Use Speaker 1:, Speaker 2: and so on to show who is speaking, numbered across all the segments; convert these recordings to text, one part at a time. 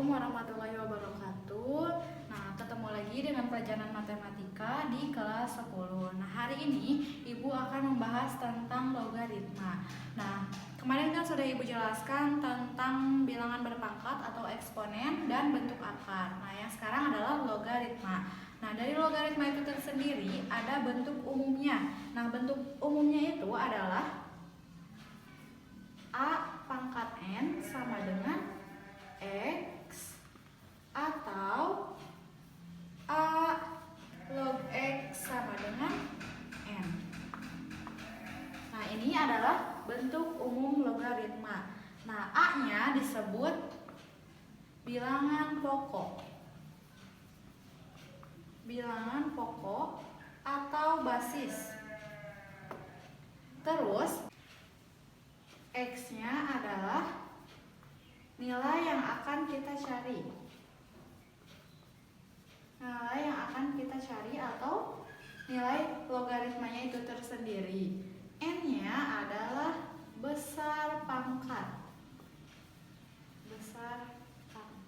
Speaker 1: Assalamualaikum warahmatullahi wabarakatuh. Nah, ketemu lagi dengan pelajaran matematika di kelas 10. Nah, hari ini Ibu akan membahas tentang logaritma. Nah, kemarin kan sudah Ibu jelaskan tentang bilangan berpangkat atau eksponen dan bentuk akar. Nah, yang sekarang adalah logaritma. Nah, dari logaritma itu tersendiri ada bentuk umumnya. Nah, bentuk umumnya itu adalah A pangkat N sama dengan X atau A log X sama dengan N. Nah, ini adalah bentuk umum logaritma. Nah, A-nya disebut bilangan pokok. Bilangan pokok atau basis. Terus X-nya adalah nilai yang akan kita cari. Nilai yang akan kita cari atau nilai logaritmanya itu tersendiri. N-nya adalah besar pangkat. Besar pangkat.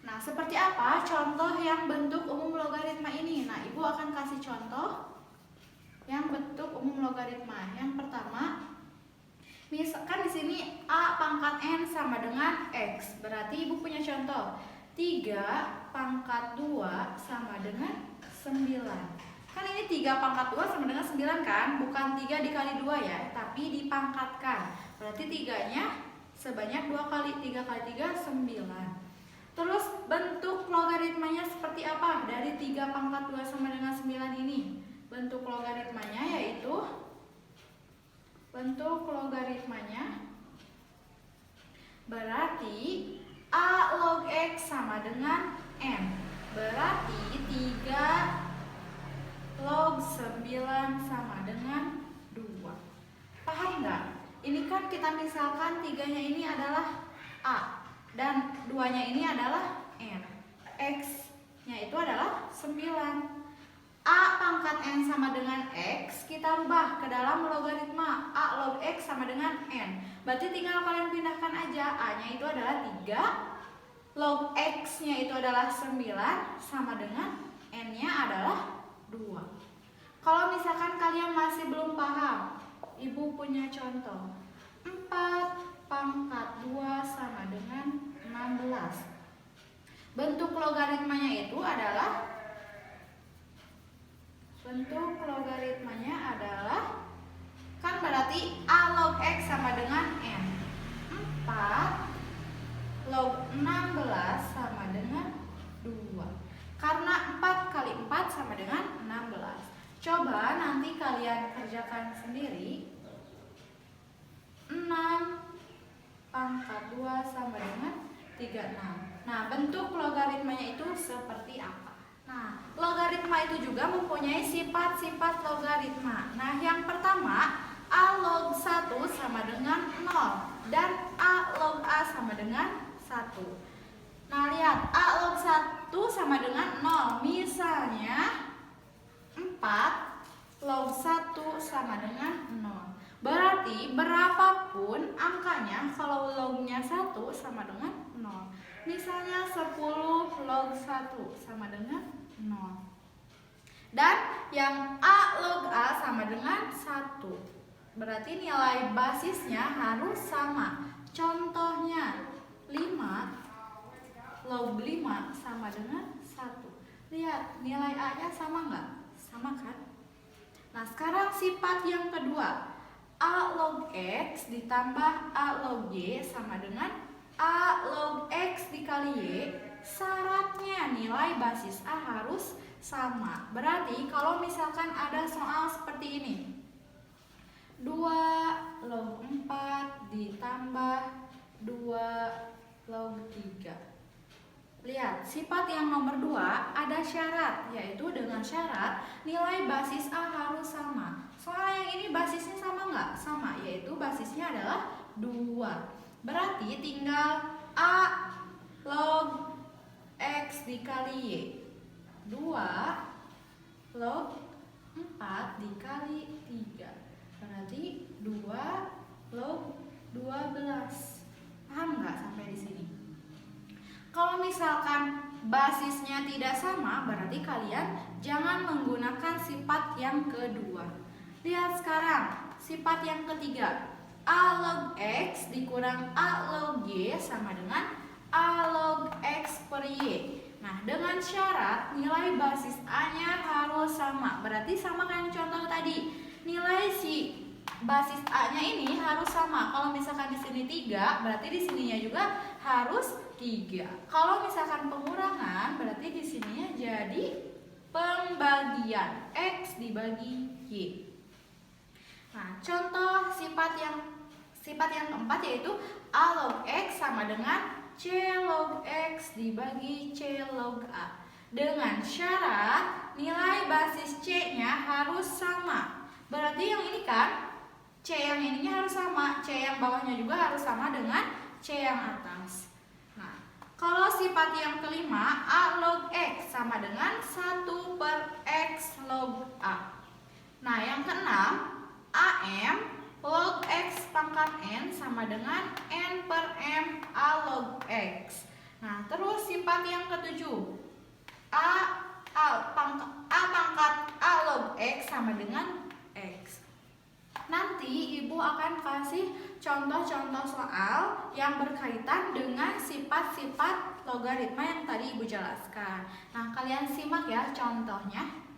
Speaker 1: Nah, seperti apa contoh yang bentuk umum logaritma ini? Nah, Ibu akan kasih contoh yang bentuk umum logaritma. Yang pertama, misalkan di sini A pangkat N sama dengan X. Berarti Ibu punya contoh 3 pangkat 2 sama dengan 9. Kan ini 3 pangkat 2 sama dengan 9 kan? Bukan 3 dikali 2 ya, tapi dipangkatkan. Berarti 3-nya sebanyak 2 kali 3 kali 3, 9. Terus bentuk logaritmanya seperti apa? Dari 3 pangkat 2 sama dengan 9 ini. Bentuk logaritmanya yaitu berarti A log X sama dengan N. Berarti 3 log 9 sama dengan 2. Paham nggak? Ini kan kita misalkan 3-nya ini adalah A dan 2-nya ini adalah N. X-nya itu adalah 9. A pangkat N sama dengan X, kita rubah ke dalam logaritma A log X sama dengan N. Berarti tinggal kalian pindahkan aja. A-nya itu adalah 3, log X-nya itu adalah 9, sama dengan N-nya adalah 2. Kalau misalkan kalian masih belum paham, Ibu punya contoh 4 pangkat 2 sama dengan 16. Bentuk logaritmanya itu adalah kan berarti A log X sama dengan N. 4 log 16 sama dengan 2. Karena 4 kali 4 sama dengan 16. Coba nanti kalian kerjakan sendiri. 6 pangkat 2 sama dengan 36. Nah, bentuk logaritmanya itu seperti apa? Nah, logaritma itu juga mempunyai sifat-sifat logaritma. Nah, yang pertama, A log 1 sama dengan 0 dan A log A sama dengan 1. Nah, lihat, A log 1 sama dengan 0. Misalnya 4 log 1 sama dengan 0. Berarti berapapun angkanya, kalau lognya 1 sama dengan 0. Misalnya 10 log 1 sama dengan 0. Dan yang A log A sama dengan 1. Berarti nilai basisnya harus sama. Contohnya 5 log 5 sama dengan 1. Lihat, nilai A-nya sama nggak? Sama kan? Nah, sekarang sifat yang kedua. A log X ditambah A log Y sama dengan A log X dikali Y. Syaratnya nilai basis A harus sama. Berarti kalau misalkan ada soal seperti ini, 2 log 4 ditambah 2 log 3. Lihat, sifat yang nomor 2 ada syarat, yaitu dengan syarat nilai basis A harus sama. Soal yang ini basisnya sama nggak? Sama, yaitu basisnya adalah 2. Berarti tinggal A log X dikali Y. 2 log 4 dikali 3. Berarti 2 log 12. Paham nggak sampai di sini? Kalau misalkan basisnya tidak sama, berarti kalian jangan menggunakan sifat yang kedua. Lihat sekarang, sifat yang ketiga. A log X dikurang A log Y sama dengan A log X per Y. Nah, dengan syarat nilai basis A-nya harus sama. Berarti sama kayak contoh tadi. Nilai si basis A-nya ini harus sama. Kalau misalkan di sini 3, berarti di sininya juga harus 3. Kalau misalkan pengurangan, berarti di sininya jadi pembagian X dibagi Y. Nah, contoh sifat yang keempat yaitu A log X sama dengan C log X dibagi C log A. Dengan syarat nilai basis C-nya harus sama. Berarti yang ini kan C yang ininya harus sama, C yang bawahnya juga harus sama dengan C yang atas. Nah, kalau sifat yang kelima, A log X sama dengan 1 per X log A. Nah, yang keenam, AM log X pangkat N sama dengan N per M A log X. Nah, terus sifat yang ketujuh, A pangkat A log X sama dengan X. Nanti Ibu akan kasih contoh-contoh soal yang berkaitan dengan sifat-sifat logaritma yang tadi Ibu jelaskan. Nah, kalian simak ya contohnya.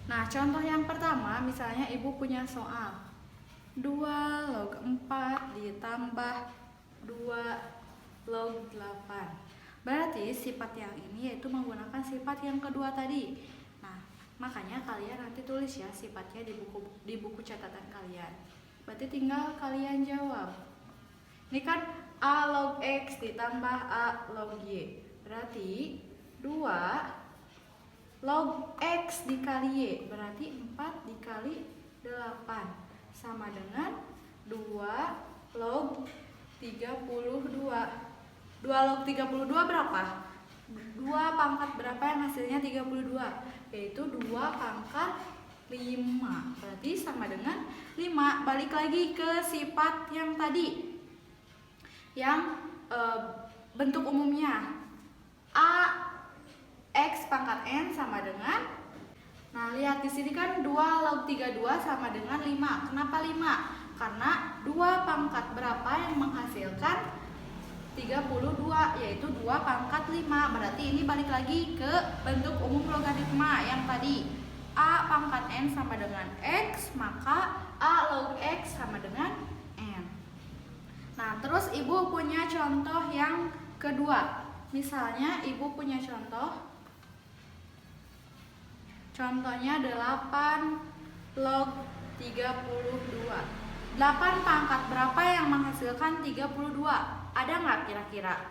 Speaker 1: Nah, contoh yang pertama, misalnya Ibu punya soal 2 log 4 ditambah 2 log 8. Berarti sifat yang ini yaitu menggunakan sifat yang kedua tadi. Nah, makanya kalian nanti tulis ya sifatnya di buku catatan kalian. Berarti tinggal kalian jawab. Ini kan A log X ditambah A log Y. Berarti 2 log X dikali Y, berarti 4 dikali 8 sama dengan 2 log 32. 2 log 32 berapa? 2 pangkat berapa yang hasilnya 32? Yaitu 2 pangkat 5. Berarti sama dengan 5. Balik lagi ke sifat yang tadi. Yang bentuk umumnya. A X pangkat N sama dengan, nah lihat di sini kan 2 log 32 sama dengan 5. Kenapa 5? Karena 2 pangkat berapa yang menghasilkan 32, yaitu 2 pangkat 5. Berarti ini balik lagi ke bentuk umum logaritma yang tadi. A pangkat N sama dengan X, maka A log X sama dengan N. Nah, terus Ibu punya contoh yang kedua. Misalnya Ibu punya contohnya 8 log 32. 8 pangkat berapa yang menghasilkan 32? Ada nggak kira-kira?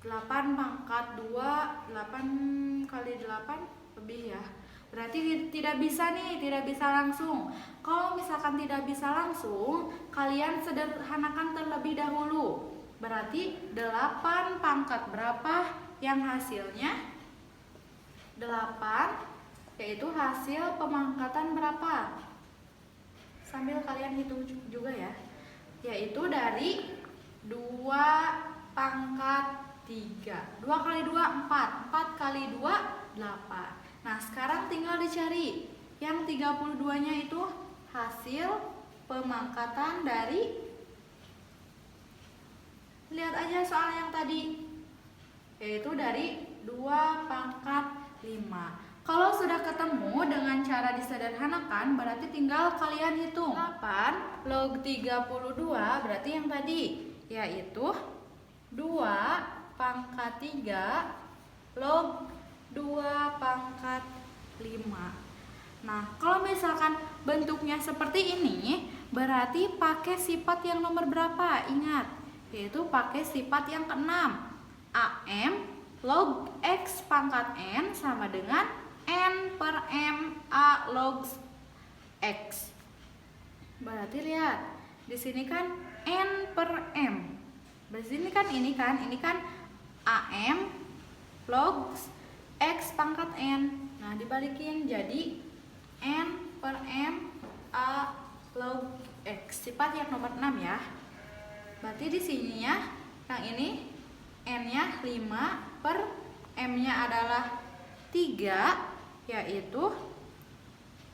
Speaker 1: 8 pangkat 2, 8 kali 8 lebih ya. Berarti tidak bisa nih, tidak bisa langsung. Kalau misalkan tidak bisa langsung, kalian sederhanakan terlebih dahulu. Berarti 8 pangkat berapa yang hasilnya 8, yaitu hasil pemangkatan berapa? Sambil kalian hitung juga ya. Yaitu dari 2 pangkat 3. 2 kali 2, 4. 4 kali 2, 8. Nah, sekarang tinggal dicari. Yang 32-nya itu hasil pemangkatan dari, lihat aja soal yang tadi, yaitu dari 2 pangkat 5. Kalau sudah ketemu dengan cara disederhanakan, berarti tinggal kalian hitung. 8 log 32 berarti yang tadi, yaitu 2 pangkat 3 log 2 pangkat 5. Nah, kalau misalkan bentuknya seperti ini, berarti pakai sifat yang nomor berapa? Ingat, yaitu pakai sifat yang keenam. AM log X pangkat N sama dengan N per M A log X. Berarti lihat, di sini kan N per M. Berarti ini kan AM log X pangkat N. Nah, dibalikin jadi N per M A log X. Sifat yang nomor 6 ya. Berarti di sininya yang ini N-nya 5 per M-nya adalah 3, yaitu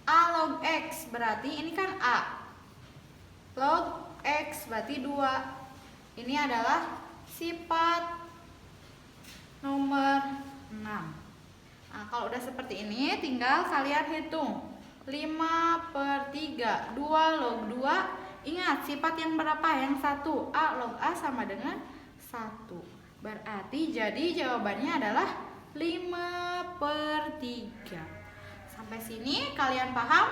Speaker 1: A log X, berarti ini kan A. Log X berarti 2. Ini adalah sifat nomor 6. Nah, kalau udah seperti ini tinggal kalian hitung 5 per 3, 2 log 2. Ingat sifat yang berapa? Yang satu. A log A sama dengan 1. Berarti jadi jawabannya adalah 5 per 3. Sampai sini kalian paham?